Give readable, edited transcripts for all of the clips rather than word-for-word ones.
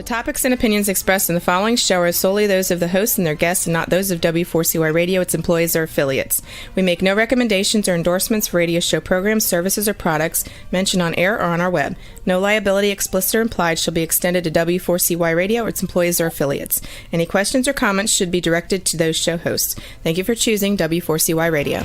topics and opinions expressed in the following show are solely those of the hosts and their guests and not those of W4CY Radio, its employees, or affiliates. We make no recommendations or endorsements for radio show programs, services, or products mentioned on air or on our web. No liability, explicit or implied, shall be extended to W4CY Radio or its employees or affiliates. Any questions or comments should be directed to those show hosts. Thank you for choosing W4CY Radio.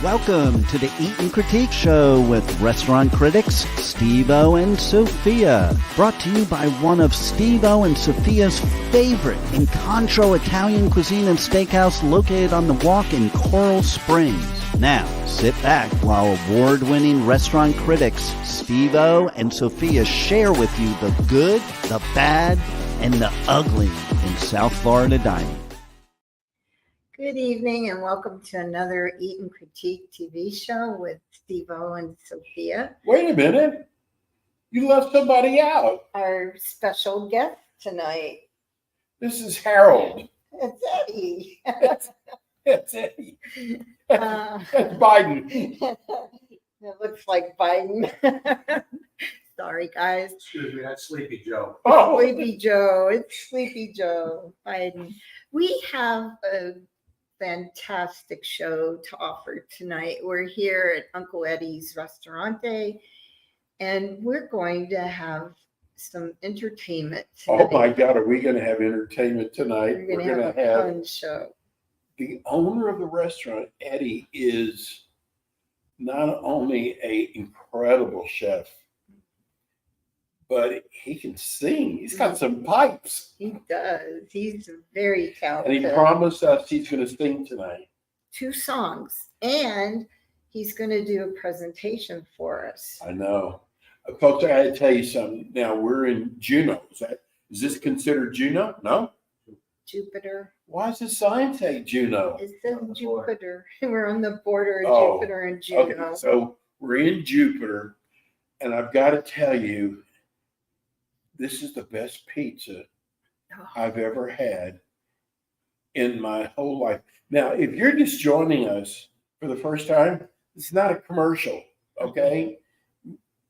Welcome to the Eat and Critique Show with restaurant critics Steve-O and Sophia. Brought to you by one of Steve-O and Sophia's favorite Incontro Italian cuisine and steakhouse located on the Walk in Coral Springs. Now, sit back while award-winning restaurant critics Steve-O and Sophia share with you the good, the bad, and the ugly in South Florida dining. Good evening and welcome to another Eat and Critique TV show with Steve-O and Sophia. Wait a minute. You left somebody out. Our special guest tonight. This is Harold. It's Eddie. It's Eddie. That's Biden. It looks like Biden. Sorry, guys. Excuse me, that's Sleepy Joe. Oh. Sleepy Joe. It's Sleepy Joe Biden. We have a fantastic show to offer tonight. We're here at Uncle Eddie's Restaurante, and we're going to have some entertainment tonight. Oh my God, are we going to have entertainment tonight? We're going to have a fun show. The owner of the restaurant, Eddie, is not only an incredible chef, but he can sing. He's got some pipes. He does. He's very talented. And he promised us he's going to sing tonight. 2 songs. And he's going to do a presentation for us. I know. Folks, I got to tell you something. Now, we're in Juneau. Is this considered Juneau? No? Jupiter. Why does the sign say Juneau? It says Jupiter. We're on the border of Jupiter and Juneau. Okay, so we're in Jupiter. And I've got to tell you, this is the best pizza I've ever had in my whole life. Now, if you're just joining us for the first time, it's not a commercial, okay?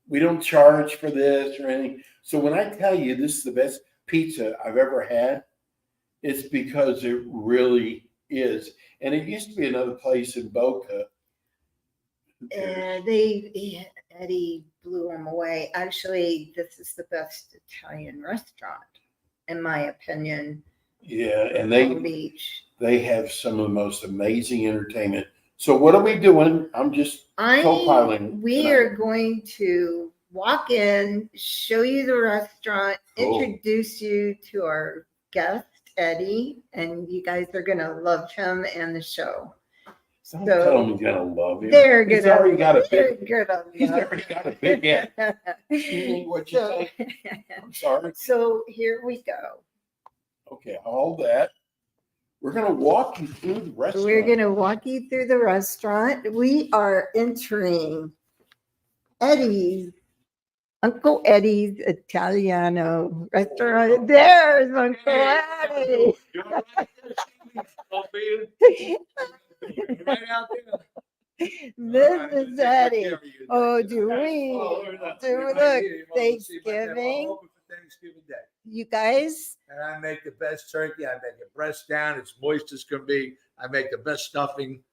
We don't charge for this or anything. So when I tell you this is the best pizza I've ever had, it's because it really is. And it used to be another place in Boca. Eddie blew him away. Actually, this is the best Italian restaurant, in my opinion. Yeah, and Beach. They have some of the most amazing entertainment. So what are we doing? I'm just co-piloting. We are going to walk in, show you the restaurant, introduce you to our guest, Eddie, and you guys are going to love him and the show. Don't tell him he's gonna love you. He's already got a big head. What you say? I'm sorry. So here we go. Okay, hold that. We're gonna walk you through the restaurant. We're gonna walk you through the restaurant. We are entering Uncle Eddie's Italiano restaurant. There's Uncle Eddie. Right out there. This is Eddie. Do look, Thanksgiving. Thanksgiving Day. You guys. And I make the best turkey. I make it breast down. It's moist as can be. I make the best stuffing.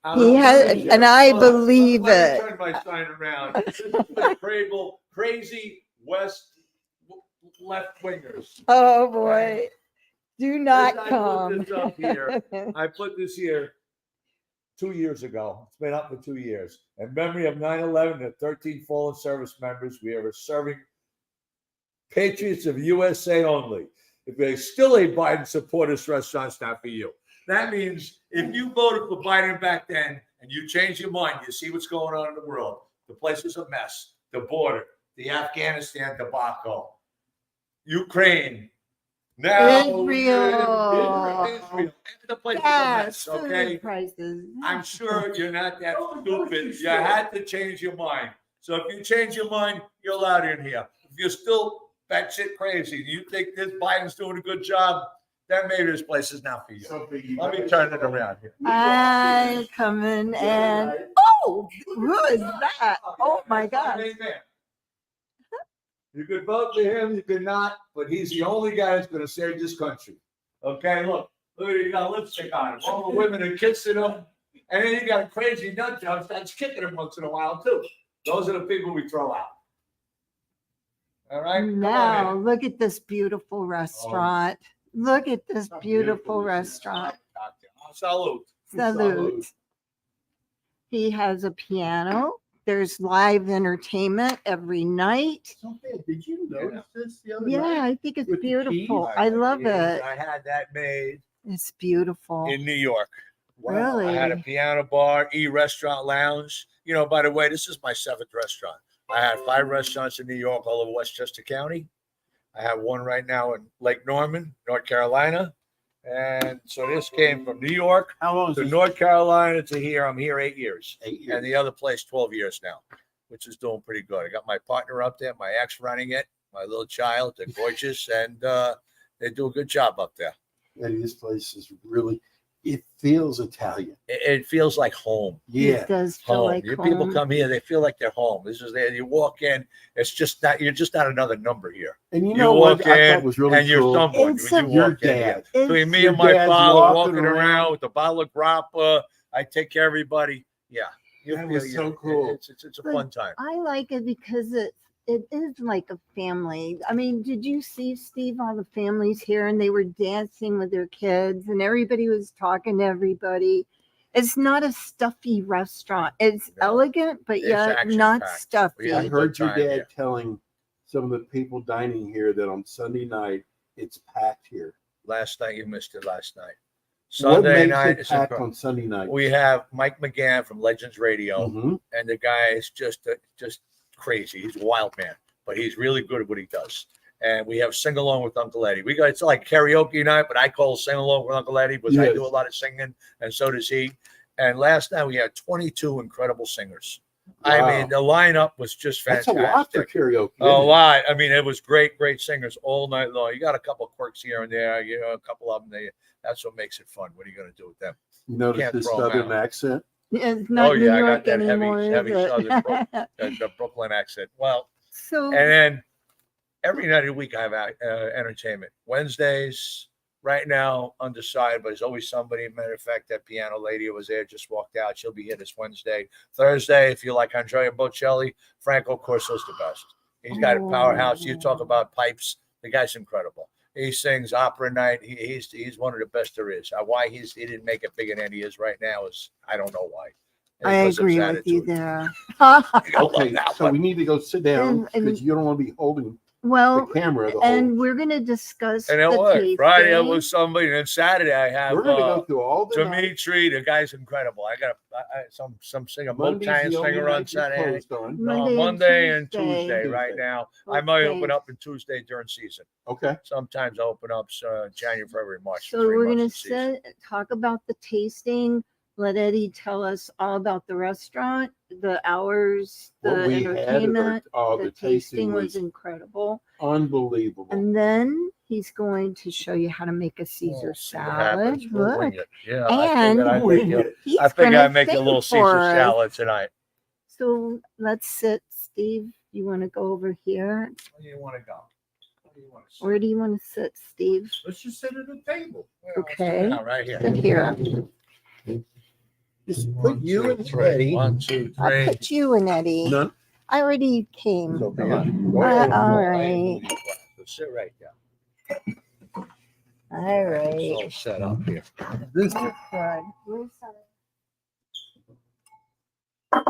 And I believe it. Turn my sign around. This is the crazy West left wingers. Oh boy. Do not come. I put this here 2 years ago. It's been up for 2 years. In memory of 9/11 and 13 fallen service members, we are serving patriots of USA only. If there's still a Biden supporter, this restaurant's not for you. That means if you voted for Biden back then and you change your mind, you see what's going on in the world. The place is a mess. The border, the Afghanistan debacle, Ukraine. Now, Israel. The place is a mess, okay? Prices. I'm sure you're not that stupid. You had to change your mind. So if you change your mind, you're allowed in here. If you're still batshit crazy, you think this Biden's doing a good job, then maybe this place is not for you. Let me turn it around here. I'm coming and Oh, who is that? Oh my God. You could vote for him, you could not, but he's the only guy that's going to save this country. Okay, look, you got lipstick on him. All the women are kissing him, and then you got a crazy nut job that's kicking him once in a while too. Those are the people we throw out. All right. Now look at this beautiful restaurant. Look at this beautiful restaurant. Salute. Salute. He has a piano. There's live entertainment every night. Did you notice this the other night? Yeah, I think it's With the beautiful. keys? I love it. I had that made It's beautiful. in New York. Really? I had a piano bar, restaurant lounge. You know, by the way, this is my 7th restaurant. I had 5 restaurants in New York, all over Westchester County. I have one right now in Lake Norman, North Carolina. And so this came from New York How long is to this? North Carolina to here. I'm here 8 years. 8 years. And the other place 12 years now, which is doing pretty good. I got my partner up there, my ex running it, my little child. They're gorgeous, and they do a good job up there. Eddie, this place is really, it feels Italian. It feels like home. Yeah. It does feel Home. like People home. come here, they feel like they're home. This is there. You walk in, it's just not. You're just not another number here. And you You know walk what I in thought was really and you're cool? someone. It's When you Your walk in here. dad. Between me Your and my dad's father walking walking around. around with the bottle of grappa, I take care of everybody. Yeah, That was so cool. It's a But fun time. I like it because it is like a family. I mean, did you see, Steve, all the families here and they were dancing with their kids and everybody was talking to everybody. It's not a stuffy restaurant. It's No. elegant, but It's yet action-packed. not We stuffy. had I a heard good your time dad here. telling some of the people dining here that on Sunday night it's packed here. Last night, you missed it last night. What Sunday makes night, it it's packed incredible. on Sunday night? We have Mike McGann from Legends Radio, Mhm. and the guy is just crazy. He's a wild man, but he's really good at what he does. And we have Sing Along with Uncle Eddie. It's like karaoke night, but I call it Sing Along with Uncle Eddie because I Yes. do a lot of singing, and so does he. And last night we had 22 incredible singers. I Wow. mean, the lineup was just That's fantastic. a lot for karaoke. A isn't it? lot. I mean, it was great singers all night long. You got a couple of quirks here and there, a couple of them. That's what makes it fun. What are you going to do with them? You notice Can't this throw 'em southern out. accent? It's not New I got York that anymore, heavy is southern it? the Brooklyn accent. Well, So and then every night of the week I have entertainment. Wednesdays, right now, undecided, but there's always somebody. Matter of fact, that piano lady who was there just walked out. She'll be here this Wednesday. Thursday, if you like Andrea Bocelli, Franco Corso's the best. He's got a powerhouse. You talk about pipes. The guy's incredible. He sings opera night. He's one of the best there is. Why he didn't make it bigger than he is right now is I don't know why. I Because of his agree with you attitude. there. You'll love Okay, that so one. we need to go sit down And- because you don't want to be holding Well, the camera the whole. and we're going to discuss And then the what? Friday I tasting. was somebody, and then Saturday I have We're going to go through all the nights. Dimitri. The guy's incredible. I got some singer, Monday's Motown the only singer on night you're Saturday. closed on. No, Monday and Monday and Tuesday. Tuesday right Tuesday. now. Both I might open days. up on Tuesday during season. Okay. Sometimes I open up January, February, March. So we're going to talk about the tasting. Let Eddie tell us all about the restaurant, the hours, the What we had at entertainment. the The tasting tasting was was incredible. unbelievable. And then he's going to show you how to make a Caesar salad. Look. Yeah, And he's I think gonna I make a sing little Caesar for us. salad tonight. So let's sit, Steve. You want to go over here? Where do you want to go? Where do you want to sit? Where do you want to sit, Steve? Let's just sit at the table. Okay. Right here. Sit here. Just put you and Eddie. 1, 2, I'll 3. put you and Eddie. None. I already came. So, Come on. go ahead. All right. So sit right there. All right. It's all set up here. This Good. Where's I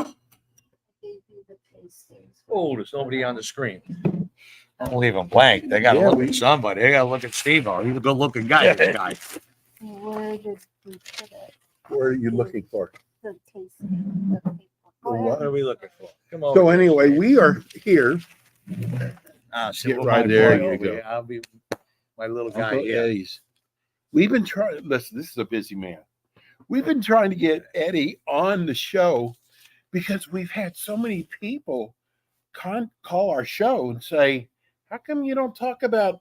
gave you the tastings. Oh, there's nobody on the screen. Don't leave them blank. They got to Yeah, look at somebody. They got to look at Steve-O. He's a good-looking guy, this guy. Where did we put it? Where are you looking for? The tasting. The paper. Go The ahead. What are we looking for? Come on. So anyway, we are here. See Get what right my there, boy you over go. here. I'll be my little guy Uncle here. Eddie's. We've been trying. Listen, this is a busy man. We've been trying to get Eddie on the show because we've had so many people call our show and say, "How come you don't talk about?"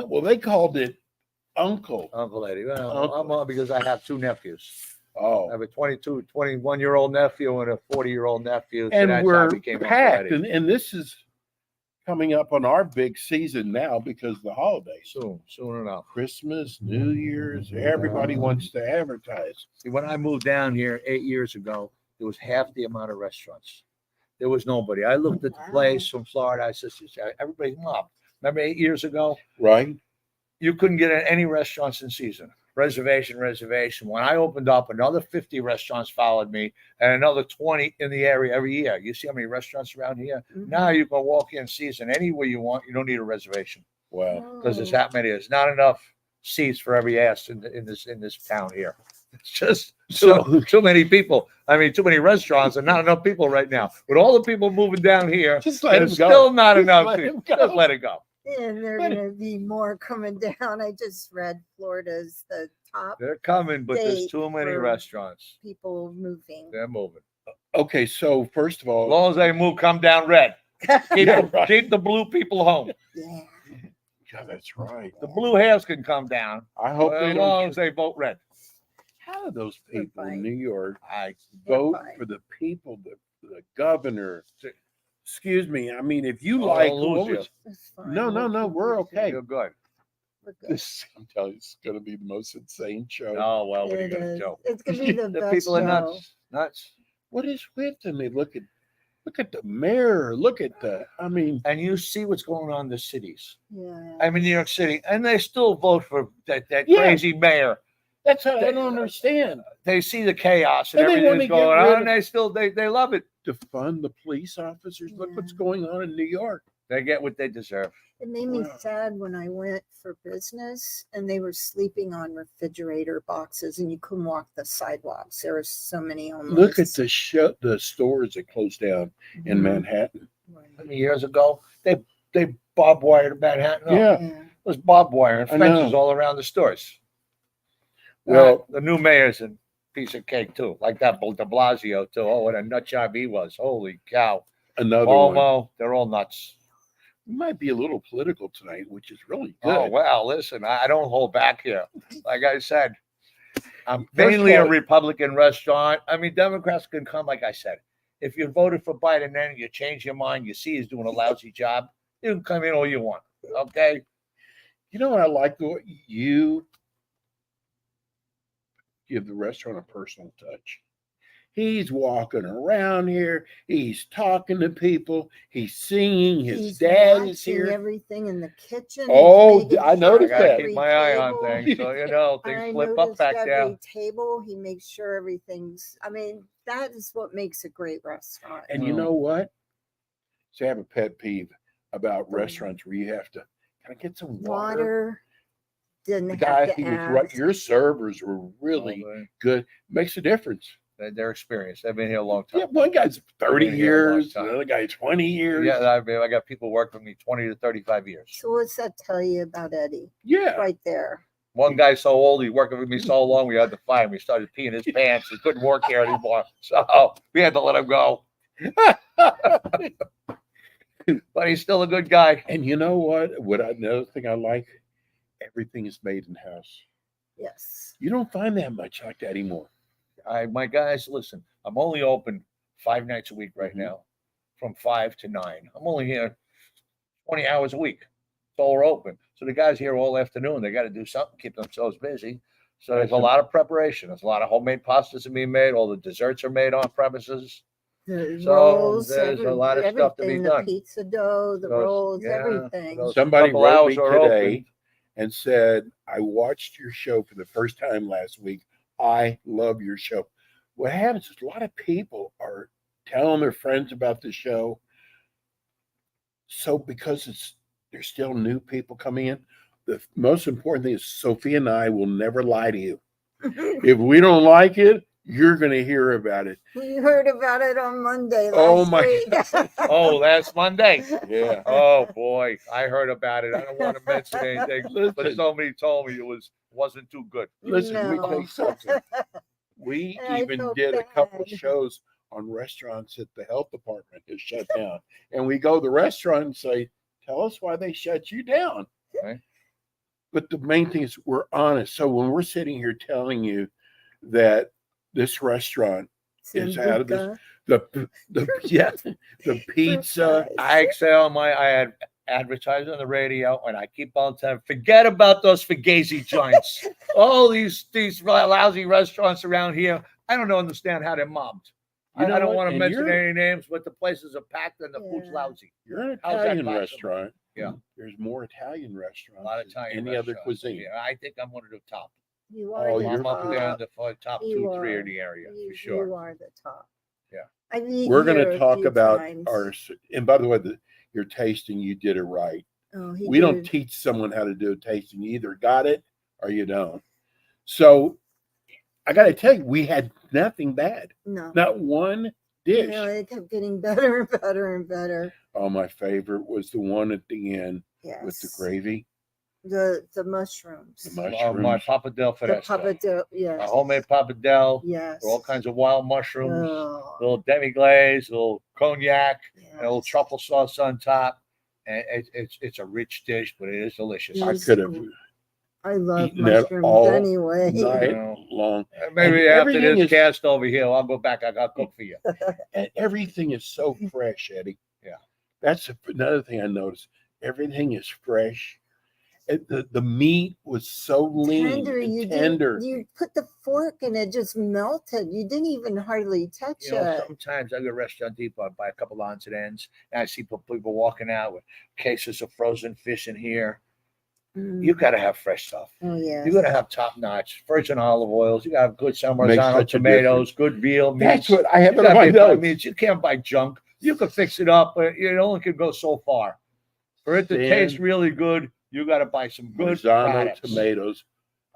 Well, they called it Uncle. Uncle Eddie. Well, Uncle. I'm on because I have 2 nephews. I Oh, have a 22, 21-year-old nephew and a 40-year-old nephew. So and that's how I we're became Uncle packed, Eddie. and this is coming up on our big season now because of the holidays. Soon enough. Christmas, New Year's, everybody wants to advertise. See, when I moved down here 8 years ago, there was half the amount of restaurants. There was nobody. I looked at the place from Florida. I said, everybody's mobbed. Remember 8 years ago? Right? You couldn't get in any restaurants in season. Reservation. When I opened up, another 50 restaurants followed me and another 20 in the area every year. You see how many restaurants around here? Mhm. Now you can walk in season anywhere you want. You don't need a reservation Well, because there's that many. There's not enough seats for every ass in this town here. It's just too many people. I mean, too many restaurants and not enough people right now. With all the people moving down here, just let him there's go. still not Just enough let people. him go. Just let it go. And there are But- going to be more coming down. I just read Florida's the top They're coming, but there's Date too many for- restaurants. people moving. They're moving. Okay, so first of As all, long as they move, come down red. Keep, Yeah, the, right. keep the blue people home. Yeah. yeah, that's right. The blue hairs can come down I hope they as long don't. as they vote red. How do those They're people fine. in New York I vote fine. for the people, the governor? Excuse me. I mean, if you I'll like, lose what you. was- It's fine. no, We'll no, keep we're it okay. You're good. We're good. This, I'm telling you, it's going to be the most insane show. Oh well, what are you It gonna is. do? It's gonna be the The best people are show. nuts. What is with them? They look at the mayor. Look at the. I mean, And you see what's going on in the cities. Yeah. I'm in New York City, and they still vote for that Yeah. crazy mayor. that's how I don't understand. They see the chaos and And they wanna everything's get going rid on, of- and they still they love it. Defund the police officers. Look what's Yeah. going on in New York. They get what they deserve. It made me Wow. sad when I went for business and they were sleeping on refrigerator boxes and you couldn't walk the sidewalks. There were so many homeless. Look at the stores that closed down in Mhm. Manhattan. How many years ago they barbed wired Manhattan? Up. Yeah. Yeah. It was barbed wire and I know. fences all around the stores. Well, The new mayor's a piece of cake too, like that De Blasio too. Oh, what a nut job he was! Holy cow! another one. Cuomo, they're all nuts. We might be a little political tonight, which is really good. Oh well, listen, I don't hold back here. Like I said, I'm First of mainly a all- Republican restaurant. I mean, Democrats can come, like I said. If you voted for Biden, then you change your mind. You see he's doing a lousy job. You can come in all you want. Okay. You know what I like? You give the restaurant a personal touch. He's walking around here. He's talking to people. He's singing. His He's dad is watching here. everything in the kitchen. Oh, He's making I sure noticed I gotta that. keep my eye on every things, so you know And I things flip up noticed back every down. table, he makes sure everything's. I mean, that is what makes a great restaurant. And you Well- know what? So I have a pet peeve about restaurants where you have to kind of get some water. Water didn't The have guy, to he was right. ask. Your servers were really Well, good. Makes a difference. they're experienced. They've been here a long time. Yeah, one guy's 30 Been here a long years, time. another guy 20 years. Yeah, I got people working for me 20 to 35 years. So what's that tell you about Eddie? Yeah. Right there. One guy so old, he working with me so long, we had to fire him. He started peeing his pants. He couldn't work here anymore. So we had to let him go. But he's still a good guy. And you know what? Another thing I like, everything is made in house. Yes. You don't find that much like that anymore. My guys, listen, I'm only open 5 nights a week right Mhm. now, from 5 to 9. I'm only here 20 hours a week. It's all we're open. So the guys here all afternoon, they got to do something, keep themselves busy. So there's a Excellent. lot of preparation. There's a lot of homemade pastas are being made. All the desserts are made on premises. The So, rolls, there's a lot of stuff to be everything, done. The pizza dough, the Those- rolls, yeah, everything. those- Somebody couple wrote me hours are today open. and said, I watched your show for the first time last week. I love your show. What happens is a lot of people are telling their friends about the show. So because there's still new people coming in, the most important thing is Sophia and I will never lie to you. If we don't like it, you're going to hear about it. We heard about it on Monday. Oh, Last my week. Oh, last Monday. Yeah. Oh boy, I heard about it. I don't want to mention anything, but Listen. somebody told me wasn't too good. Listen, let me tell No. you something. We I even felt did a couple bad. shows on restaurants that the health department has shut down. And we go to the restaurant and say, tell us why they shut you down. Right. But the main thing is we're honest. So when we're sitting here telling you that this restaurant is out of this. The pizza. I had advertised on the radio, and I keep on telling, forget about those Fugazi joints. All these lousy restaurants around here, I don't understand how they're mobbed. You know I don't what? want to And mention you're- any names, but the places are packed and the food's lousy. You're an How's that Italian possible? restaurant. Yeah. There's more Italian restaurants. A lot of than Italian any other restaurants. cuisine. Yeah, I think I'm one of the top. You Oh, are the you're I'm up there in top. the top You 2, 3 are. in the area for You sure. are the top. Yeah. I mean, We're going here to a talk few about times. and by the way, your tasting, you did it right. Oh, he We don't did. teach someone how to do a tasting. You either got it or you don't. So I got to tell you, we had nothing bad. No. Not one dish. No, it kept getting better and better and better. Oh, my favorite was the one at the end Yes. with the gravy. The mushrooms. The mushrooms. My pappardelle The fresco. pappardelle, yes. A homemade pappardelle. Yes. All kinds of wild mushrooms, Oh, little demi-glaze, little cognac, yes. and a little truffle sauce on top. And it's a rich dish, but it is delicious. Yeah. I could have I love eaten that mushrooms all anyway. night know. long. Maybe And after everything this is- cast over here, I'll go back. I got to cook for you. And everything is so fresh, Eddie. Yeah. That's another thing I noticed. Everything is fresh. The meat was so lean Tender, and tender. You put the fork and it just melted. You didn't even hardly touch You know, it. sometimes I go to Restaurant Depot, I buy a couple odds and ends, and I see people walking out with cases of frozen fish in here. Mm. You got to have fresh stuff. Oh yeah. You got to have top notch virgin olive oils. You got to have good San Makes Marzano such a tomatoes, good veal meats. That's what I have You in gotta my be- I notes. mean, you can't buy junk. You can fix it up, but it only can go so far. For it to Then- taste really good, you got to buy some good Marzano products. tomatoes.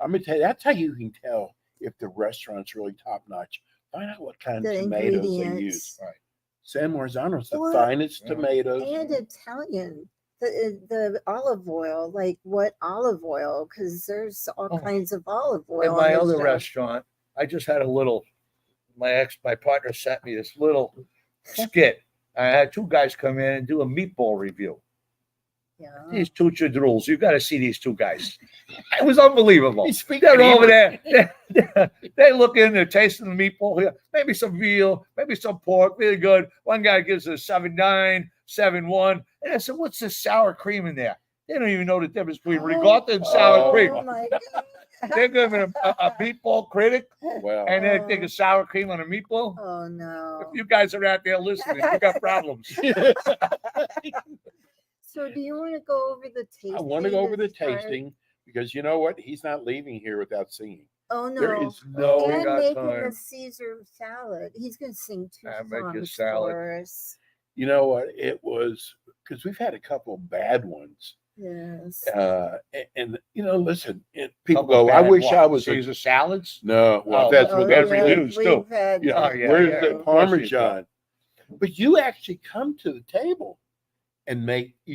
I'm gonna tell you, that's how you can tell if the restaurant's really top notch. Find out what kind The of tomatoes they use. ingredients. Right. San Marzano's the Well, finest yeah. tomatoes. And Italian. The olive oil, like what olive oil? Because there's all Oh. kinds of olive oil. In my on this other show. restaurant, I just had a little. My partner sent me this little skit. I had two guys come in and do a meatball review. Yeah. These two chadrulls, you got to see these two guys. It was unbelievable. He's speaking They're over English. there. They look in, they're tasting the meatball here. Maybe some veal, maybe some pork, really good. One guy gives it a 7.9, 7.1. And I said, what's this sour cream in there? They don't even know the difference between ricotta and sour Oh. cream. Oh my God. They're giving a meatball critic, Well, and they think of sour cream on a meatball. Oh no. If you guys are out there listening, you got problems. So do you want to go over the tasting? I want to go over the that's part- tasting because you know what? He's not leaving here without singing. Oh no. There is no. we And got making time. the Caesar salad. He's going to sing two I make your songs salad. for us. You know what? It was because we've had a couple bad ones. Yes. And you know, listen, people Couple go, I bad wish what? I was a Caesar salads. no. Well, Oh, that's oh, what yeah. every yeah. day. Jews, too. Had Yeah, that Oh, yeah, where's yeah. the Of course you do. Parmesan? But you actually come to the table and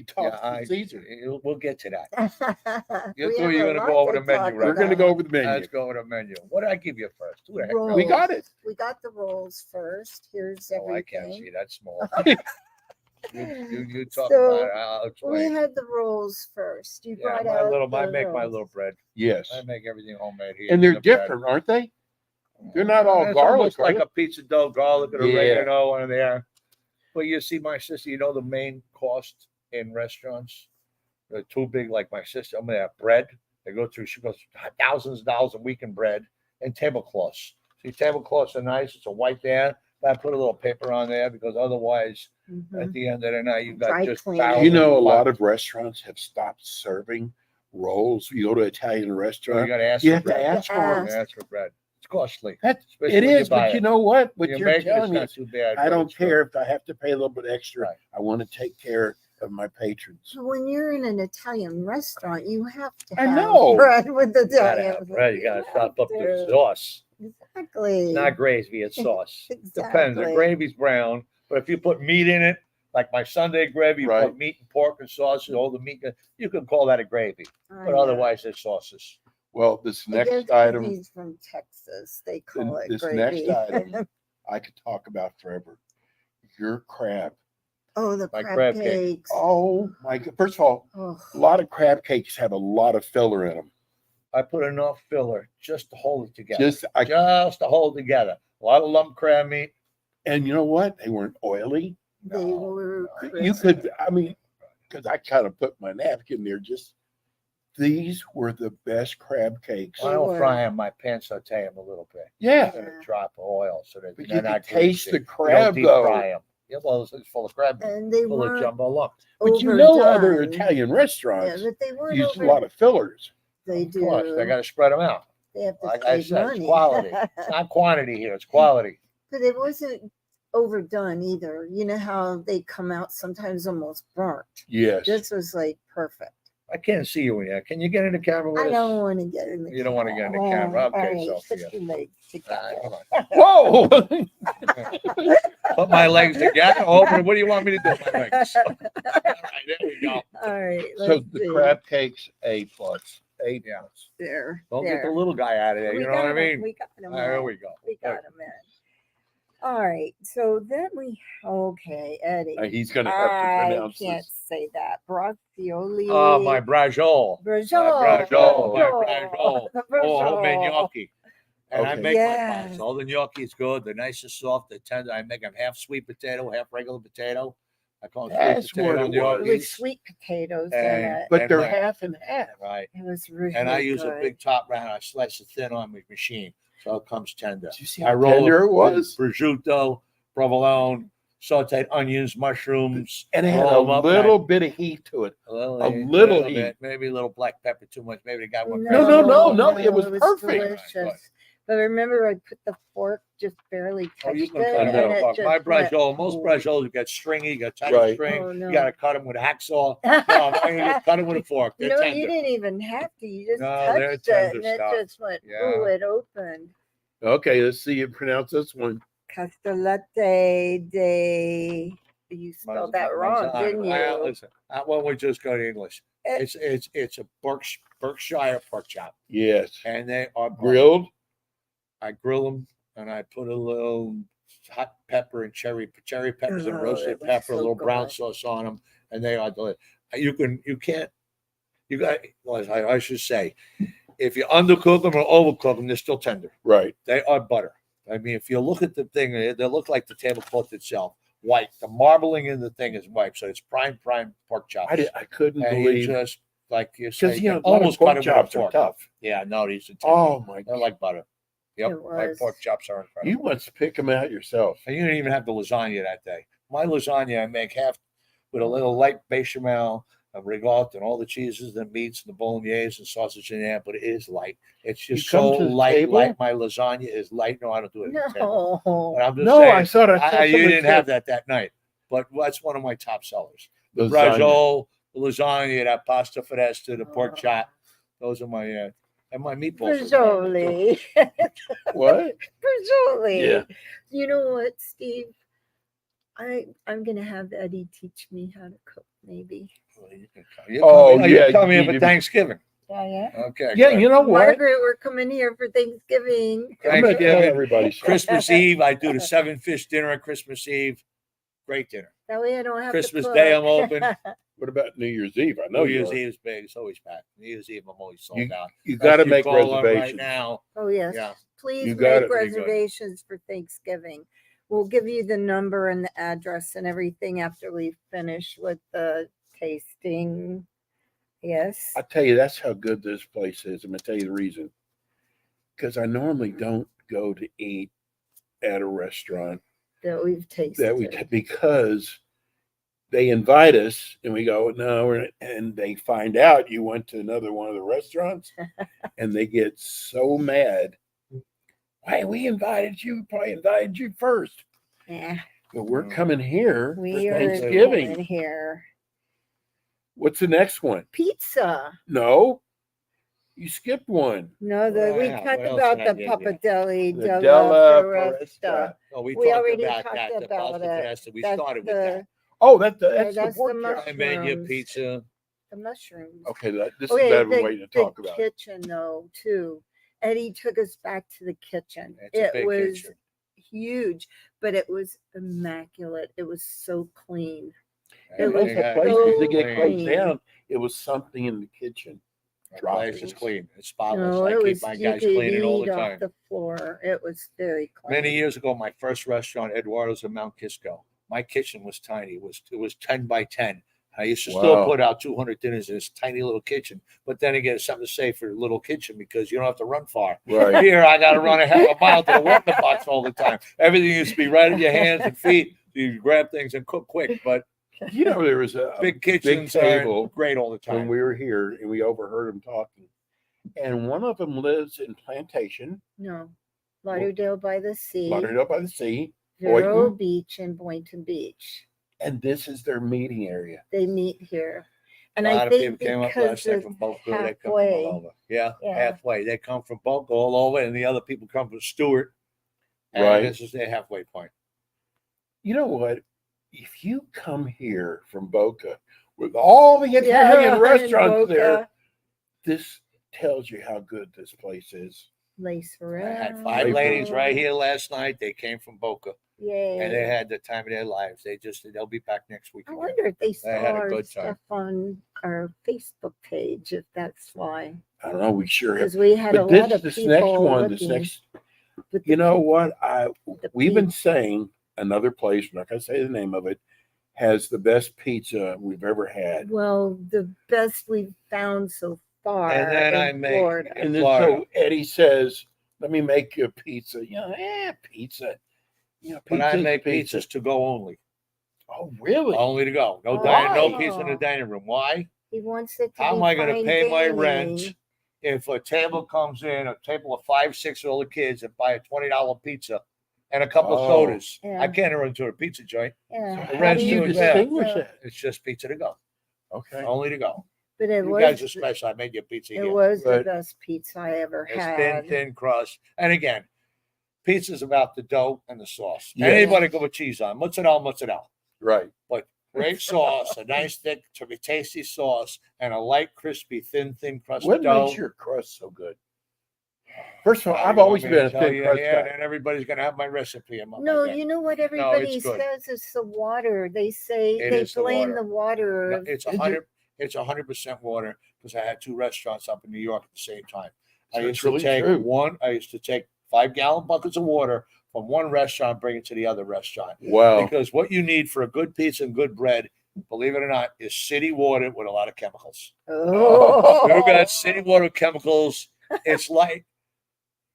talk Yeah, to Caesar. We'll get to that. too. You two, you're gonna go over the menu, right? We're going to go over the menu. Let's go with the menu. What did I give you first? Who the heck knows? Rolls. We got it. We got the rolls first. Here's Oh, I can't everything. see that small. You talk So, about it. I'll We explain. had the rolls first. You Yeah, brought out I the make my rolls. little bread. Yes. I make everything homemade here. And they're The bread. different, aren't they? They're not all It's garlic, almost are like they? a pizza dough, garlic and Yeah. oregano in there. But you see, my sister, you know the main cost in restaurants? They're too big, like my sister. I'm gonna have bread. She goes thousands of dollars a week in bread and tablecloths. See, tablecloths are nice. It's a white there. But I put a little paper on there because otherwise, Mhm. at the end of the night, you've got Dry just cleaning. thousands You know, a lot bucks. of restaurants have stopped serving rolls. You go to an Italian So you restaurant, got to ask you for have to bread. ask for Ask. them. Ask for bread. It's costly. It Especially when you is, buy but it. you know what? What You you're make it, telling it's me, not too bad. I but don't it's good. care if I have to pay a little bit extra. Right. I want to take care of my patrons. So when you're in an Italian restaurant, you have to I have know. bread with the You gotta Italian. have bread. You gotta have top up the to. sauce. Exactly. It's not gravy, it's sauce. Depends. The Exactly. gravy's brown, but if you put meat in it, like my Sunday gravy, you Right. put meat and pork and sausage, all the meat, you can call that a gravy. I But know. otherwise, it's sauces. Well, this I guess next 'cause item, he's from Texas. They call it this gravy. next item, I could talk about forever. Your crab. Oh, the My crab, crab cake. cakes. Oh my God! First of all, Oh, a lot of crab cakes have a lot of filler in them. I put enough filler just to hold it together. Just to hold together. A lot of lump crab meat. and you know what? They weren't oily. They were You crisp. could, I mean, because I kind of put my napkin there. Just these were the best crab cakes. I don't fry them. My pan saute them a little bit. Yeah, And a drop of oil so that but they're you not could taste greasy. the crab you don't deep fry though. them. Yeah, well, it's full of crab meat, And they full of weren't jumbo lumps. But you know, other overdone. Italian Yeah, restaurants but they weren't use a over. lot of fillers. They Of course, they do. got to spread them out. They have to Like I save said, money. it's quality. It's not quantity here; it's quality. But it wasn't overdone either. You know how they come out sometimes almost burnt. Yes. This was like perfect. I can't see you in here. Can you get in the camera with I us? don't want to get in the You don't want to get in the camera. camera. All Okay, right, Sophia. put your legs together. Come on. Whoa! Put my legs together. Open. What do you want me to do with my legs? All right, there we go. All right, So let's the see. crab cakes, A plus. A Yeah. plus. There. Don't there. get the little guy out of there. We You know what I got 'em, mean? We got him. There we go. We got him in. All right, so then okay, Eddie. He's going to have to I pronounce can't this. say that. Bracioli. Oh, my brajol. Brajol. My brajol. The Oh, homemade brajol. gnocchi. And I Okay. make Yes. my pies. All the gnocchi is good. They're nice and soft. They're tender. I make them half sweet potato, half regular potato. I call them That's sweet what potato it was. With gnocchis. sweet potatoes in And- it. But And they're my- half and half. Right. It was really And I use a good. big top round. I slice it thin on my machine. So it comes tender. Did you see I how roll tender it with was? prosciutto, provolone, sauteed onions, mushrooms. And it had a roll 'em up, little bit of heat to it. a little, little bit, heat. maybe a little black pepper too much. Maybe the guy went No, it was perfect. Delicious. But remember, I put the fork just barely Oh, you touched can it, cut and it it off. just My went, brajol, most ooh. brajols, you got stringy, you got tight Right. string. Oh, no. You got to cut them with a hacksaw. No, I'm going to cut them with a fork. You They're know, tender. you didn't even have to. You just No, they're touched tender it, and stuff. it just went, Yeah. ooh, it opened. Okay, let's see you pronounce this one. Castellette de... You spelled that wrong, didn't Well, you? listen, that one we just go to English. It- It's a Berkshire pork chop, Yes. and they are Grilled. I grill them, and I put a little hot pepper and cherry peppers and Oh, roasted that was pepper, a so little brown good. sauce on them, and they are delicious. You got. Well, I should say, if you undercook them or overcook them, they're still tender. Right. They are butter. I mean, if you look at the thing, they look like the tablecloth itself, white. The marbling in the thing is white, so it's prime pork chops. I couldn't and you believe just like you say, because you know almost pork cut them with a chops are fork. tough. Yeah, no, these are tender. Oh my! They're like butter. Yep, It my was. pork chops are incredible. You must pick them out yourself. And you didn't even have the lasagna that day. My lasagna, I make half with a little light bechamel, a ricotta, and all the cheeses, and meats, and the bolognese and sausage in there. But it is light. It's just You come so to the light. table? Light. My lasagna is light. No, I don't do it. At the table. No. But I'm just No, saying, I saw that. you didn't have that night. But that's one of my top sellers. The Lasagna. brajol, the lasagna, that pasta fresca, the pork Oh. chop. Those are my and my meatballs. Brajoli. What? Brajoli. Yeah. You know what, Steve? I'm gonna have Eddie teach me how to cook, maybe. Oh, you yeah, come you here for need to- Thanksgiving. Yeah. Okay. Yeah, good. you know what? Margaret, we're coming here for Thanksgiving. I'm gonna tell Thanksgiving, everybody. something. Christmas Eve, I do the 7-fish dinner on Christmas Eve. Great dinner. That way I don't have Christmas to Day, cook. I'm open. What about New Year's Eve? I know New Year's you. Eve is big. It's always packed. New Year's Eve, I'm always sold out. You got to If you make call on reservations. right now. Oh yes. Yeah. Please You got make it. Pretty good. reservations for Thanksgiving. We'll give you the number and the address and everything after we finish with the tasting. Yes. I tell you, that's how good this place is. I'm gonna tell you the reason. Because I normally don't go to eat at a restaurant That we've tasted. because they invite us and we go, no, and they find out you went to another one of the restaurants and they get so mad. Hey, we invited you, probably invited you first. Yeah. But we're coming here We for are Thanksgiving. going here. What's the next one? Pizza. No, you skipped one. No, we Wow, talked what else about did I the get Pappardelle The della Della Foresta. Foresta. Oh, we We talked already about talked that. The about pasta it. fresca. We That's started with that. Oh, that's the that's pork the chop. I made you mushrooms. pizza. The mushrooms. Okay, this Okay, is what I've been waiting to talk the about. kitchen though too. Eddie took us back to the kitchen. It's a It big was kitchen. huge, but it was immaculate. It was so clean. And was those Yeah, places so that get closed clean. down, it was something in the kitchen. My Drop place is clean. It's spotless. No, I it keep was, my you guys could cleaning all eat the off time. the floor. It was very clean. Many years ago, my first restaurant, Eduardo's in Mount Kisco. My kitchen was tiny. It was 10 by 10. I used to still Wow. put out 200 dinners in this tiny little kitchen. But then again, it's something to say for a little kitchen because you don't have to run far. Right. Here, I got to run a half a mile to the walking box all the time. Everything used to be right at your hands and feet. You grab things and cook quick. But You know, there was a big kitchens table aren't great all the when time. we were here and we overheard them talking. And one of them lives in Plantation, No, Lauderdale by the Sea, Lauderdale by the Sea, Vero Boynton. Beach, and Boynton Beach. and this is their meeting area. They meet here. And A lot I of think people came up because last night it's from Boca. They come from all halfway, over. Yeah, Yeah. halfway. They come from Boca all over, and the other people come from Stewart. And Right. this is their halfway point. You know what? If you come here from Boca with all the Italian in restaurants there, Boca, this tells you how good this place is. Lace I had around. 5 ladies right here last night. They came from Boca, Yay. and they had the time of their lives. They'll be back next week. I again. wonder if they saw had a our good time. stuff on our Facebook page, if that's why. I don't know. We sure have. Because we had a But lot this, of this people next one, this looking next, with you the know pe- what? the We've been pizza. saying another place, I'm not going to say the name of it, has the best pizza we've ever had. Well, the best we've found so far And then in I make- Florida. in And then Florida. so Eddie says, "Let me make you a pizza." You know, pizza. You know, But I pizza's make pizza. pizzas to go only. Oh, really? Only to go. No Why? no pizza in the dining room. Why? He wants it to How be am I going to fine pay my dining. rent if a table comes in, a table of 5, 6-year-old kids, and buy a $20 pizza and a couple of Oh. sodas? Yeah. I can't run to a pizza joint. Yeah. The How rent's do you too distinguish expensive. that? It's just pizza to go. Okay. Only to go. But it You guys are was special. I made you a pizza it here. was the But- best pizza I ever It's had. thin crust. And again, pizza's about the dough and the sauce. Yes. Anybody can put cheese on. Mozzarella. Right. Great sauce, a nice thick, tasty sauce, and a light, crispy, thin crust What dough. makes your crust so good? First of all, Oh, I've you always want me been to a tell thin you? crust Yeah, guy. and everybody's gonna have my recipe. No, you know what everybody good. says is the water. They say It they is the blame water. the water. No, of- it's Is it? 100. It's 100% water because I had 2 restaurants up in New York at the same time. I So used it's to really take true. I used to take 5-gallon buckets of water from one restaurant, bring it to the other restaurant. Wow. Because what you need for a good pizza and good bread, believe it or not, is city water with a lot of chemicals. Oh, You got city water with chemicals. It's like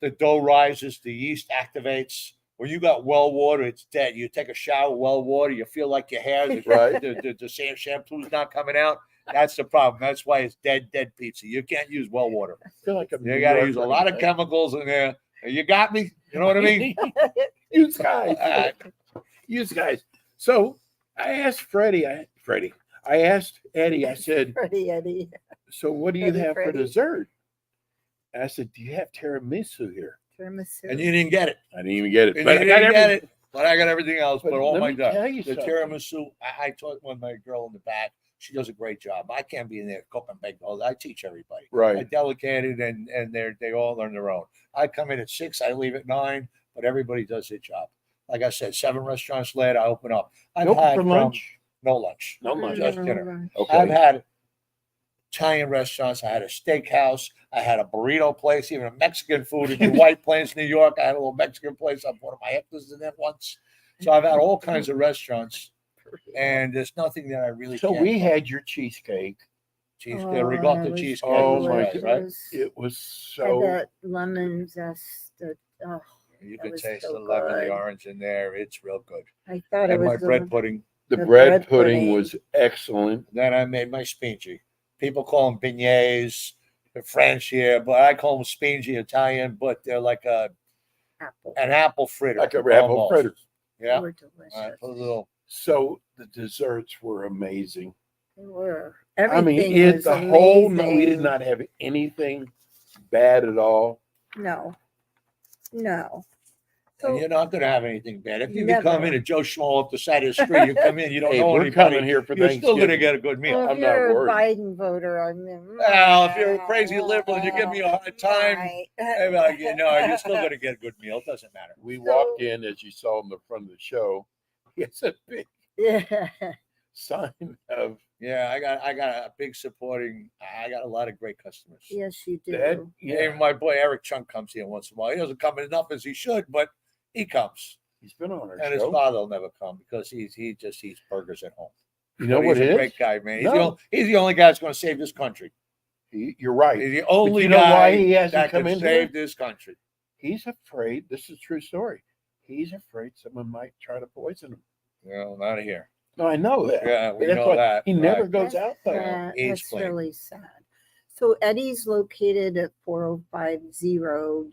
the dough rises, the yeast activates. When you got well water, it's dead. You take a shower with well water, you feel like your hair, Right. the same shampoo's not coming out. That's the problem. That's why it's dead pizza. You can't use well water. I feel like I'm You New got to York use a right lot of now. chemicals in there. You got me? You know what I mean? You guys. Uh, You guys. So I asked I asked Eddie, I said, Pretty Eddie. "So what do you Freddie, have for Freddie. dessert?" I said, "Do you have tiramisu here?" Tiramisu. and you didn't get it. I didn't even get it. And But you I got didn't get everything. it. But I got everything else. But all let my me God. tell you The something. tiramisu, I taught one my girl in the back. She does a great job. I can't be in there cooking bake. I teach everybody. I Right. delegated and they all learn their own. I come in at 6, I leave at 9, but everybody does their job. Like I said, 7 restaurants later, I open up. I've Nope, had for from- lunch. no lunch. No lunch. Just dinner. Okay. I've had Italian restaurants. I had a steakhouse. I had a burrito place, even a Mexican food in White Plains, New York. I had a little Mexican place. I bought my hectares in there once. So I've had all kinds of restaurants, and there's nothing that I really. So can't we cook. had your cheesecake. the ricotta it was cheesecake. Oh was my great, right? It was Had so. that lemon zest. Oh, You That could was taste so the lemon, good. the orange in there. It's real good. I thought it And my was bread pudding. The the bread bread pudding pudding. was excellent. Then I made my spingy. People call them beignets. They're French here, but I call them spingy Italian. But they're like apple. an apple fritter, Like a apple almost. fritter. They Yeah. were delicious. I put a little. So the desserts were amazing. They were. I mean, Everything was the whole amazing. night we did not have anything bad at all. No. No. And So you're not going to have anything bad. If you can come Never. in and Joe Schmo up the side of the street, you come in, you don't Hey, know we're anybody. coming here for You're still going to Thanksgiving. get a good meal. well, if I'm not you're a worried. Biden voter, I mean, Well, if you're a crazy liberal and you give me a hard time, right. I'd be like, no, you're still going to get a good meal. It doesn't matter. We So- walked in, as you saw in the front of the show. It's a big Yeah. sign of Yeah, I got a big supporting. I got a lot of great customers. Yes, you do. That, yeah, Even my boy Eric Chunk comes here once in a while. He doesn't come enough as he should, but he comes. he's been on our And his show. father will never come because he just eats burgers at home. You know But what he's it a is? great guy, man. No. He's the only guy that's going to save this country. You're right. He's the only you know guy why he hasn't that come can in save here? this country. He's afraid. This is a true story. He's afraid someone might try to poison him. Well, not here. No, I know that. Yeah, we That's know why that. he never right. goes out there. He's That's playing. really sad. So Eddie's located at 4050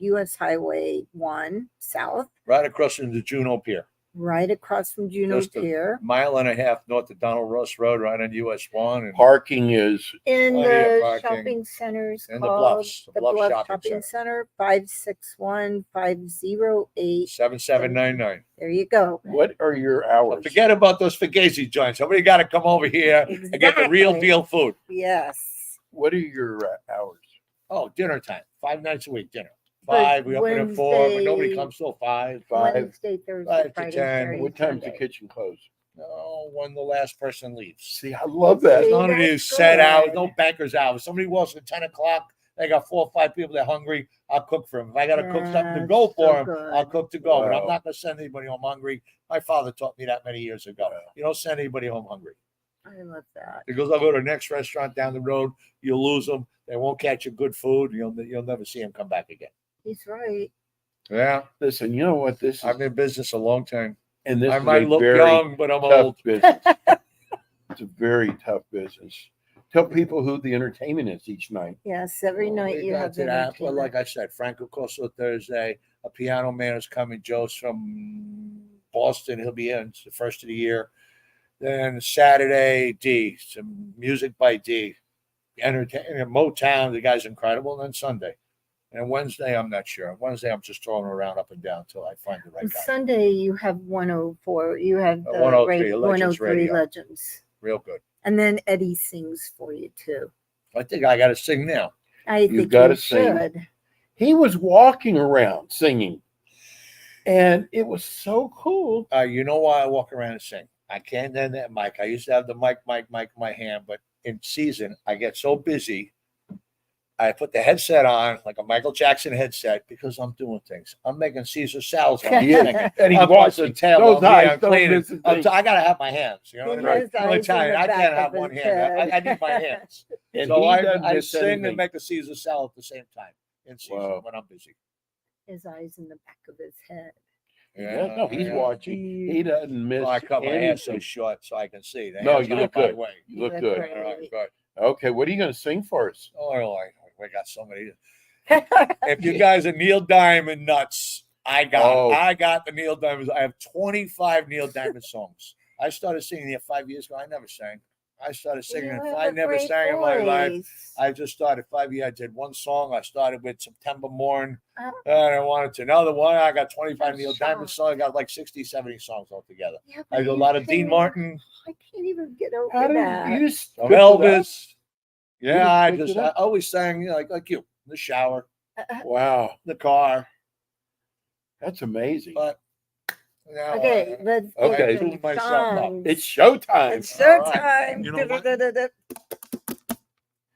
US Highway 1 South, Right across from the Juneau Pier. right across from Juneau Just a Pier. Mile and a half north of Donald Ross Road, right on US 1. And Parking is In plenty of the parking. shopping centers And the called Bluffs, the Bluff Bluff Shopping Shopping Center, 561-508. 7799. There you go. what are your But hours? forget about those Fugazi joints. Somebody got to come over here and get the real Exactly. deal food. Yes. What are your hours? Oh, dinner time. 5 nights a week, dinner. But 5, we open at 4, but nobody Wednesday- comes till 5. Wednesday, Thursday, 5 to Friday, 10. Saturday, What time's the Sunday. kitchen close? No, when the last person leaves. See, I love that. See? None of that's these set hours, good. no banker's hours. Somebody walks at 10 o'clock, they got 4 or 5 people, they're hungry, I'll cook for them. If I got to cook something to go That's for so them, good. I'll cook to go. But Wow. I'm not going to send anybody home hungry. My father taught me that many years ago. Wow. You don't send anybody home hungry. I love that. Because I'll go to the next restaurant down the road, you'll lose them. They won't catch you good food. You'll never see them come back again. He's right. Yeah, Listen, you know what this is? I've been in business a long time. and this I is might a look very young, but I'm tough old. business. It's a very tough business. Tell people who the entertainment is each night. Yes, every night We you got have to that. Well, entertainment. like I said, Franco Corso Thursday. A piano man is coming. Joe's from Boston. He'll be in. It's the first of the year. Then Saturday, D. Some music by D. Entertainment, Motown. The guy's incredible. And then Sunday. And Wednesday, I'm not sure. Wednesday, I'm just throwing around up and down until I find the right On guy. Sunday you have 104. You have the 103, Legends 103 Radio. Legends. Real good. And then Eddie sings for you too. I think I got to sing now. I think gotta you sing. should. He was walking around singing, and it was so cool. You know why I walk around and sing? I can't end that mic. I used to have the mic in my hand, but in season, I get so busy. I put the headset on, like a Michael Jackson headset, because I'm doing things. I'm making Caesar salads. While I'm He is. singing. And he's I'm watching busting tail. those I'm eyes. Don't cleaning. miss a thing. I got to have my hands. You know what I mean? His I'm eyes in Italian. the I can't back have of one his hand. head. I need my hands. And So he doesn't I miss sing anything. and make a Caesar salad at the same time in season Wow. when I'm busy. His eyes in the back of his head. Yeah, no, he's yeah. watching. He doesn't miss Well, I cut my hair so anything. short so I can see. The No, hair's you not look my good. way. You look That's good. right. All right, good. Okay, what are you going to sing for us? Oh, we got so many. If you guys are Neil Diamond nuts, I got the Neil Diamond. I have 25 Neil Diamond songs. I started singing here 5 years ago. I never sang. I started singing. You If have I a never great sang in my life. voice. I just started 5 years. I did one song. I started with September Morn. Oh. And I wanted to another one. I got 25 I'm Neil Diamond shocked. songs. I got like 60, 70 songs altogether. Yeah, I but do a you lot of Dean can't- Martin, I can't even get over How that. did you just some pick it up? Elvis. You Yeah, just picked it I up? always sang, you know, like you, in the shower, Wow, the car. that's amazing. But now, Okay, let's get Okay. to Tune myself up. songs. It's showtime. It's All right. showtime. You know what? Da-da-da-da-da.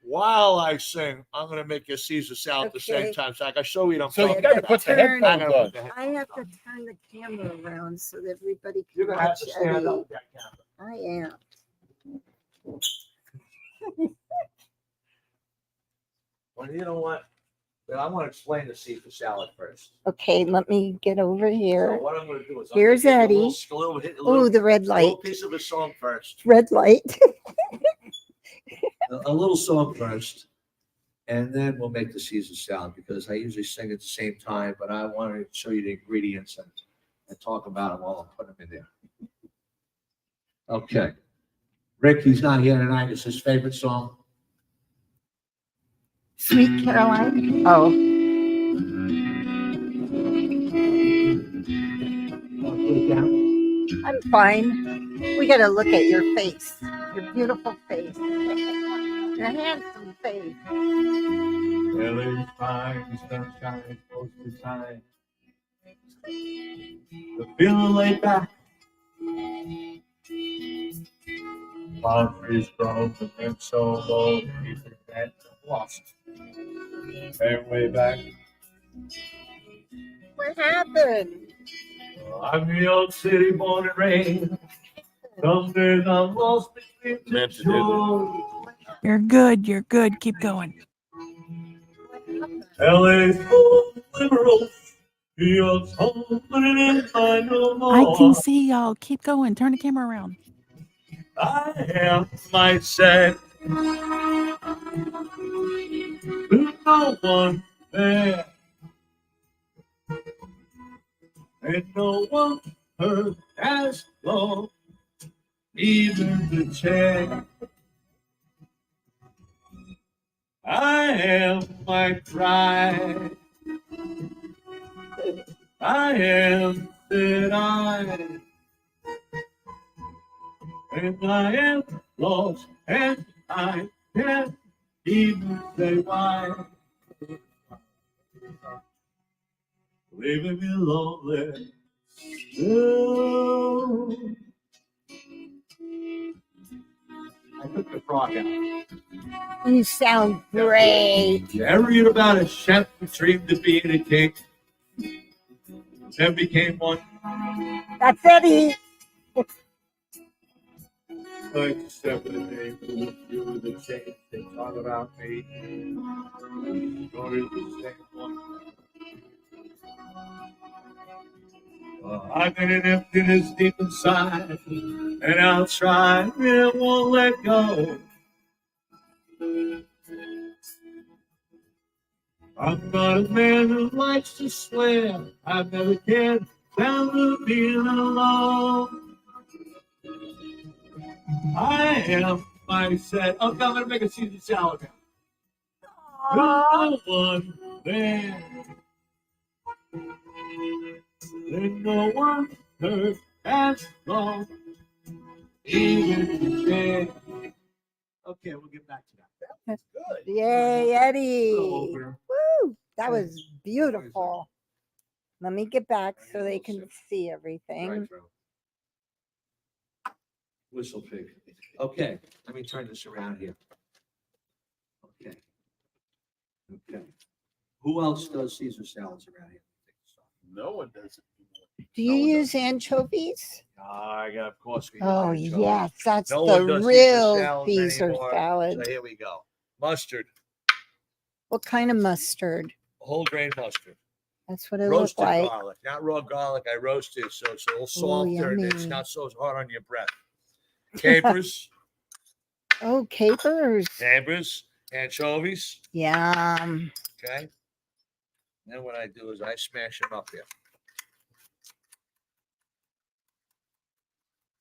while I sing, I'm gonna make you Caesar salad at the same Okay. time, so I can show you what I'm So you talking got to about. put the Turn. I'm headphones gonna on. put the head- I have to turn the camera around so that everybody can You're gonna have watch to stand Eddie. up with that camera. I am. Well, you know what? But I want to explain the Caesar salad first. Okay, let me get over So here. what I'm gonna do is Here's I'm gonna Eddie. give you a little, hit a Oh, little, the red a light. little piece of a song first. Red light. A little song first, and then we'll make the Caesar salad because I usually sing at the same time, but I want to show you the ingredients and talk about them while I'm putting them in there. Okay. Rick, he's not here tonight. It's his favorite song. Sweet Caroline. Oh, Put it down. I'm fine. We got to look at your face. Your beautiful face. Your handsome face. LA's fine, sunshine, close beside. The feeling laid back. Palm trees grow and so low, people that lost their way back. What happened? I'm New York City born and raised. Some days I'm lost between two shores. You're good. You're good. Keep going. LA's full of liberals. New York's home, but it ain't mine no more. I can see y'all. Keep going. Turn the camera around. I have my say. There's no one there. Ain't no one heard as long, even the chair. I am my pride. I am that I, and I am lost, and I can't even say why. Leaving me lonely. Oh. I took the frog out. You sound great. You ever read about a chef who dreamed of being a king? Then became one. That's Eddie. Like 7 days, you were the change. They talk about me. Story the same one. I've been an emptiness deep inside, and I'll try, it won't let go. I'm not a man who likes to swear. I've never cared down to being alone. I am myself. Oh, I'm gonna make a Caesar salad now. There's no one there. There's no one heard as long. Even there. Okay, we'll get back to that. That's good. Yay, Eddie. Over. Woo, that was beautiful. Let me get back so they can see everything. Right, Joe. Whistle pig. Okay, let me turn this around here. Okay. Okay. Who else does Caesar salads around here? No one does it anymore. Do you use anchovies? I got, of course, we Oh, use anchovies. yes, that's No one the does real salads Caesar anymore. salad. So here we go. Mustard, What kind of mustard? whole grain mustard. That's what it Roasted looks like. garlic, not raw garlic. I roasted, so it's a little Oh, softer and it's yummy. not so hard on your breath. Capers, Oh, capers. anchovies. Yum. Okay. Then what I do is I smash them up here.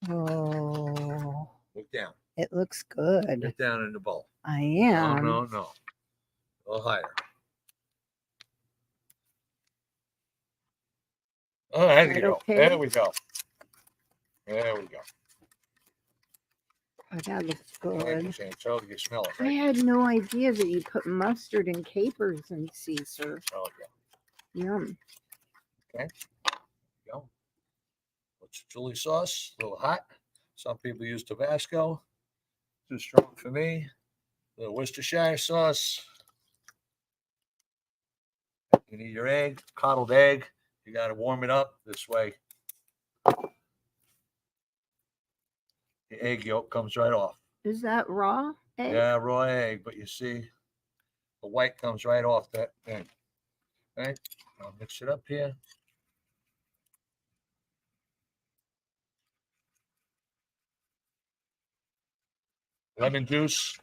Oh, Look down. it looks good. Get down in the bowl. I No, am. no. A little higher. Oh, there Is you that go. okay? There we go. There we go. Oh, that looks Good. good. So you smell it, I right? had no idea that you put mustard and capers in Caesar. Smell it, yeah. Yum. Go. What's chili sauce? A little hot. Some people use Tabasco. Too strong for me. A little Worcestershire sauce. You need your egg, coddled egg. You got to warm it up this way. The egg yolk comes right off. Is that raw egg? Yeah, raw egg, but you see, the white comes right off that thing. Right? I'll mix it up here. Lemon juice,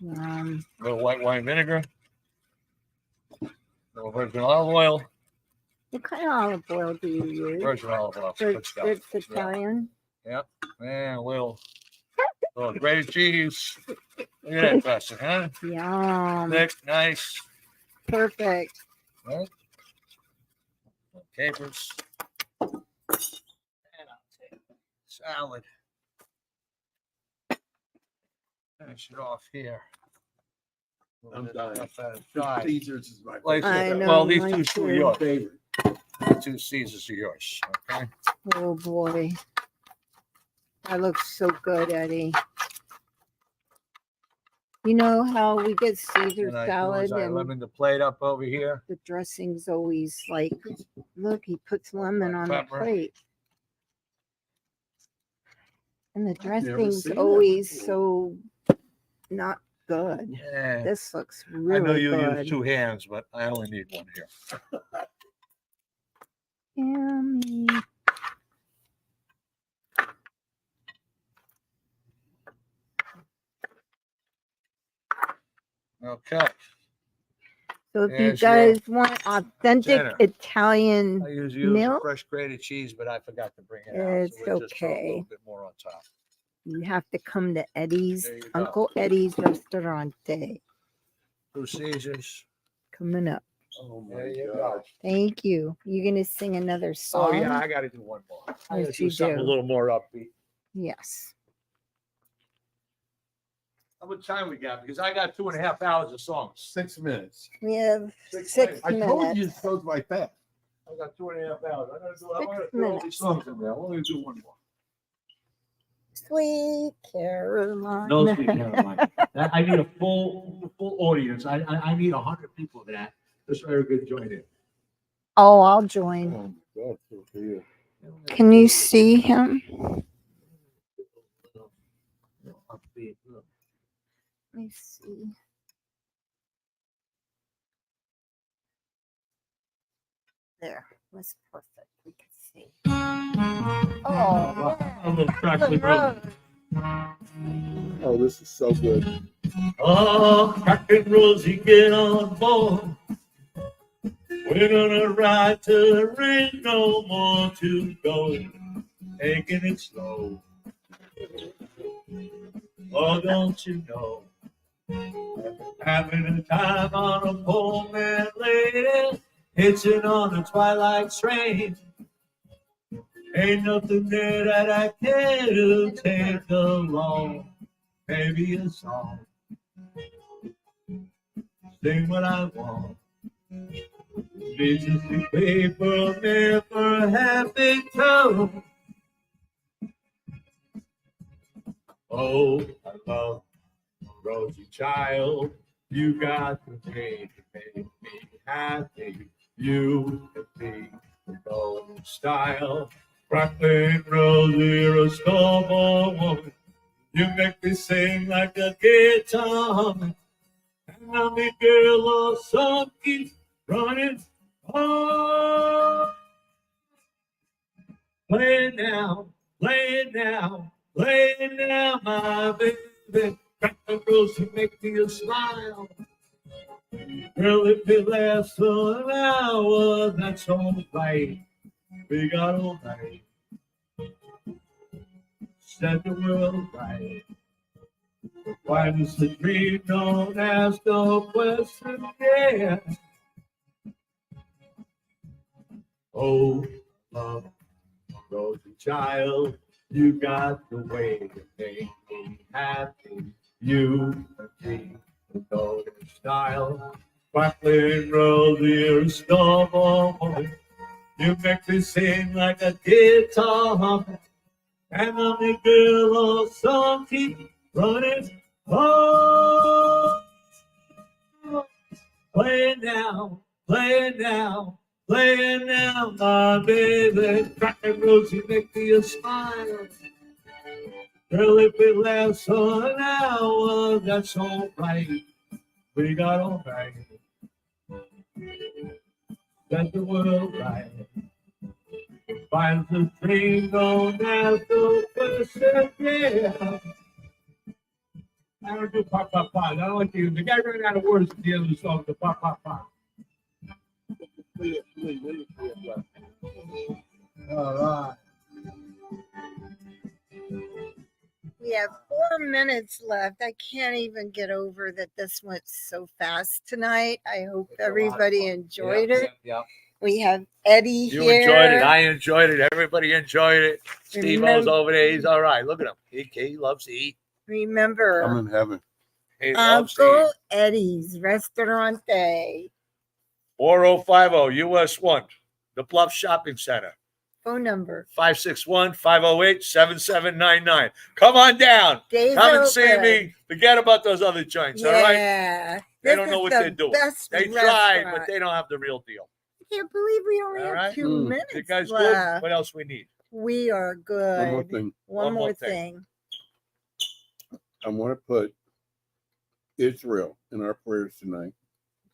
a little white wine vinegar, a little virgin olive oil. What kind of olive oil do you use? Virgin olive oil. For, Good stuff. it's Italian. Yep. And a little grated cheese. Look at that dressing, huh? Yum. Thick, nice. Perfect. Right? Capers. And I'll take salad. Finish it off here. I'm dying. Dying. Caesars is my Like, I know, well, these mine two are too. yours. favorite. These two Caesars are yours. Okay. Oh boy. That looks so good, Eddie. You know how we get Caesar And I salad and lemon the plate up over here. the dressing's always like, look, he puts lemon on the Pepper. plate. And the never dressing's seen that always before. so not good. Yeah. This looks I know really you good. use 2 hands, but I only need 1 here. Yummy. Okay. So if you There's your guys want authentic dinner. Italian I usually use milk, fresh grated cheese, but I forgot to bring it out. it's So we'll just throw a okay. little bit more on top. you have to come to Eddie's, There you go. Uncle Eddie's Restaurante. 2 Caesars. Coming up. Oh There my you go. gosh. Thank you. You gonna sing another Oh song? yeah, I got to do 1 more. I got Yes, to do you something do. a little more upbeat. Yes. How much time we got? Because I got 2.5 hours of songs. 6 minutes. We have 6 6 I minutes. told you it goes by fast. I got 2.5 hours. I'm gonna do 6 throw all minutes. these songs in there. I'm only gonna do 1 more. Sweet Caroline. No, Sweet Caroline. I need a full audience. I need 100 people for that. Just so everybody can join in. Oh, I'll join. Oh my God, Sophia. Can you see him? Upbeat, look. Let me see. There. Was perfect. We can see. Oh, A little yeah. crackling The road. road. Oh, this is so good. Oh, cracking Rosie, get on board. We're gonna ride till there ain't no more to go. Taking it slow. Oh, don't you know? Having a time on a poor man lady, hitching on a twilight train. Ain't nothing there that I care to take along. Maybe a song. Sing what I want. Jesus, we paper, never happy tone. Oh, I love Rosie child. You got the way to make me happy. You can be the golden style. Crackling Rosie, you're a snowball woman. You make me sing like a guitar. And I'm a girl or song keeps running on. Play it now, play it now, play it now, my baby. Crack the rose to make me smile. Girl, if it lasts for an hour, that's all right. We got all night. Set the world right. Why does the dream don't ask no question? Yeah. Oh, love, Rosie child, you got the way to make me happy. You and me, the golden style. Sparkling Rosie, you're a snowball woman. You make me sing like a guitar. And I'm a girl of song keep running. Oh, play it now, play it now, play it now, my baby. Crack and Rosie make me a smile. Girl, if it lasts for an hour, that's all right. We got all right. That's the world right. Finds the dream, don't have to question, yeah. I don't do pop, pop, pop. I don't like the guy ran out of words at the end of the song, the pop, pop, pop. All right. We have 4 minutes left. I can't even get over that this went so fast tonight. I hope It's a lot of everybody fun. enjoyed Yep, it. yep, yep. We have Eddie You here. enjoyed it. I enjoyed it. Everybody enjoyed it. Steve-O's Remember- over there. He's all right. Look at him. He loves to eat. Remember, I'm in heaven. He loves to Uncle eat. Eddie's Restaurante. 4050 US 1, the Bluff Shopping Center. Phone number. 561-508-7799. Come on down. Days Come and see open. me. Forget about those other joints, all right? Yeah. They don't know what they're doing. They tried, but they don't have the real deal. I can't believe we only All have right. 2 minutes You guys left. good? What else we need? We are good. One more thing. One more thing. I want to put Israel in our prayers tonight.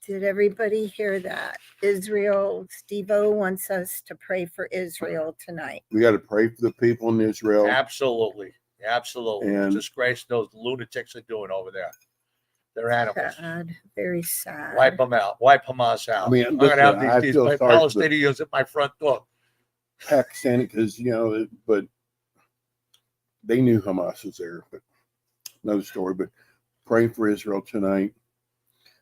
Did everybody hear that? Israel, Steve-O wants us to pray for Israel tonight. We got to pray for the people in Israel. Absolutely. Absolutely. And- Disgrace those lunatics are doing over there. They're animals. Sad. Very sad. Wipe them out. Wipe Hamas out. I mean, I'm going to listen, I have these feel sorry for the- Palestinians at my front door. Pakistan, because but they knew Hamas was there. But another story. But praying for Israel tonight.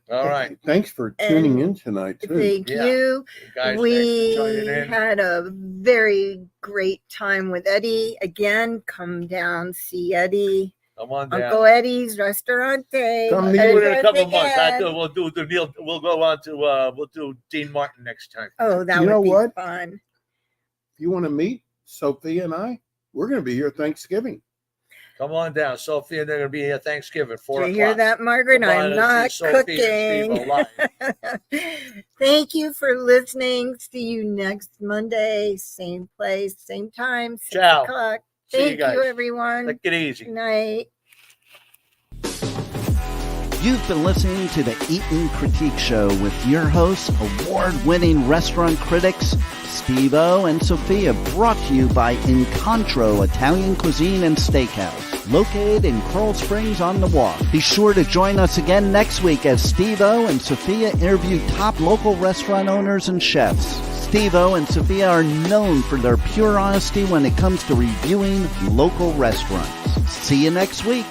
All right. Thanks for tuning in tonight too. Thank Yeah. you. Guys, We thanks for joining in. had a very great time with Eddie. Again, come down, see Eddie. Come on down. Uncle Eddie's Restaurante. Come We'll to do it in a couple of months. Again. We'll do the Neil. We'll go on to we'll do Dean Martin next time. Oh, that You know would be what? fun. If you want to meet Sophia and I, we're going to be here Thanksgiving. Come on down, Sophia. They're gonna be here Thanksgiving, 4 Did o'clock. you hear that, Margaret? Come on I'm and not see Sophia and Steve cooking. live. Thank you for listening. See you next Monday, same place, same time, 6 Ciao. o'clock. See you Thank guys. you, everyone. Take it easy. Good night. You've been listening to the Eaton Critique Show with your hosts, award-winning restaurant critics Steve-O and Sophia, brought to you by Incontro Italian Cuisine and Steakhouse, located in Coral Springs on the Walk. Be sure to join us again next week as Steve-O and Sophia interview top local restaurant owners and chefs. Steve-O and Sophia are known for their pure honesty when it comes to reviewing local restaurants. See you next week.